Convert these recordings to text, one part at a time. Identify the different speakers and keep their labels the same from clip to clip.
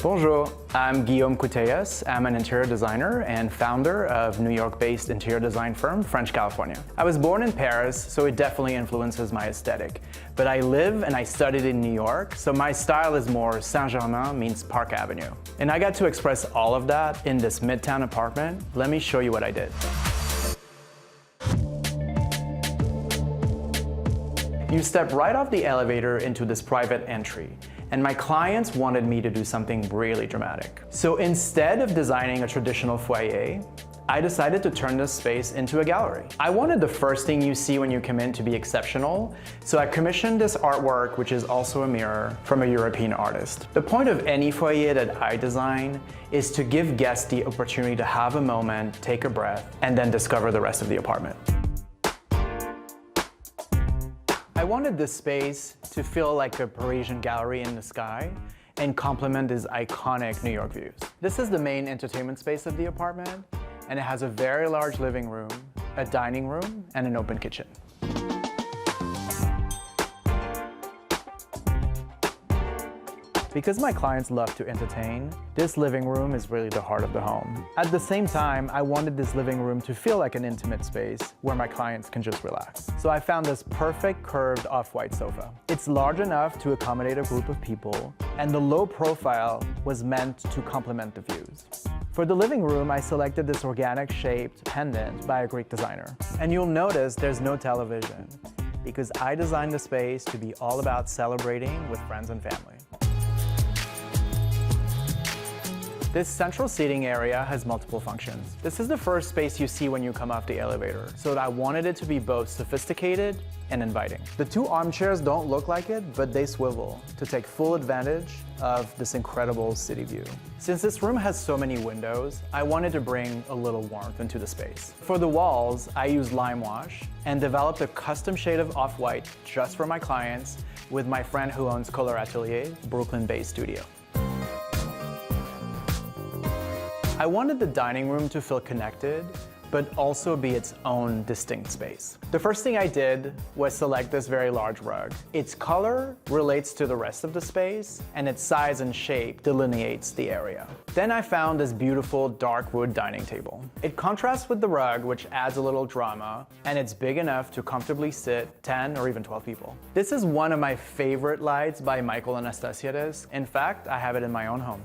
Speaker 1: Bonjour, I'm Guillaume Coutheillas. I'm an interior designer and founder of New York-based interior design firm frenchCALIFORNIA. I was born in Paris, so it definitely influences my aesthetic. But I live and I studied in New York, so my style is more Saint-Germain means Park Avenue. And I got to express all of that in this Midtown apartment. Let me show you what I did. You step right off the elevator into this private entry, and my clients wanted me to do something really dramatic. So instead of designing a traditional foyer, I decided to turn this space into a gallery. I wanted the first thing you see when you come in to be exceptional, so I commissioned this artwork, which is also a mirror, from a European artist. The point of any foyer that I design is to give guests the opportunity to have a moment, take a breath, and then discover the rest of the apartment. I wanted this space to feel like a Parisian gallery in the sky and complement these iconic New York views. This is the main entertainment space of the apartment, and it has a very large living room, a dining room, and an open kitchen. Because my clients love to entertain, this living room is really the heart of the home. At the same time, I wanted this living room to feel like an intimate space where my clients can just relax. So I found this perfect curved off-white sofa. It's large enough to accommodate a group of people, and the low profile was meant to complement the views. For the living room, I selected this organic-shaped pendant by a Greek designer. And you'll notice there's no television, because I designed the space to be all about celebrating with friends and family. This central seating area has multiple functions. This is the first space you see when you come off the elevator, so I wanted it to be both sophisticated and inviting. The two armchairs don't look like it, but they swivel to take full advantage of this incredible city view. Since this room has so many windows, I wanted to bring a little warmth into the space. For the walls, I used lime wash and developed a custom shade of off-white just for my clients with my friend who owns Color Atelier, Brooklyn-based studio. I wanted the dining room to feel connected, but also be its own distinct space. The first thing I did was select this very large rug. Its color relates to the rest of the space, and its size and shape delineates the area. Then I found this beautiful dark wood dining table. It contrasts with the rug, which adds a little drama, and it's big enough to comfortably sit 10 or even 12 people. This is one of my favorite lights by Michael Anastasiades. In fact, I have it in my own home.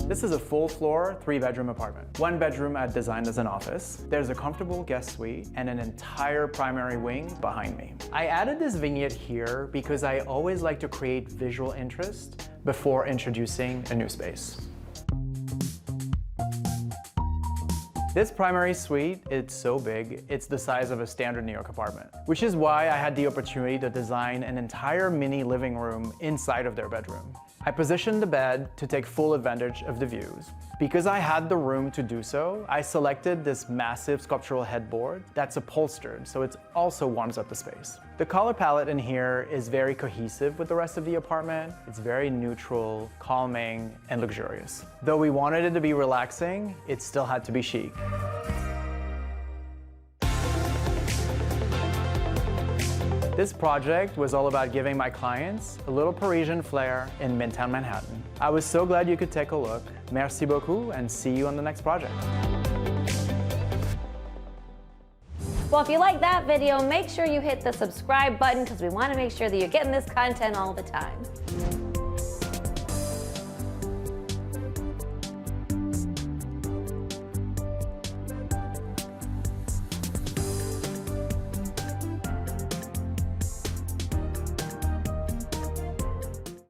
Speaker 1: This is a full-floor, 3-bedroom apartment. One bedroom I designed as an office. There's a comfortable guest suite and an entire primary wing behind me. I added this vignette here because I always like to create visual interest before introducing a new space. This primary suite, it's so big, it's the size of a standard New York apartment, which is why I had the opportunity to design an entire mini living room inside of their bedroom. I positioned the bed to take full advantage of the views. Because I had the room to do so, I selected this massive sculptural headboard that's upholstered, so it also warms up the space. The color palette in here is very cohesive with the rest of the apartment. It's very neutral, calming, and luxurious. Though we wanted it to be relaxing, it still had to be chic. This project was all about giving my clients a little Parisian flair in Midtown Manhattan. I was so glad you could take a look. Merci beaucoup, and see you on the next project.
Speaker 2: Well, if you like that video, make sure you hit the subscribe button because we want to make sure that you're getting this content all the time.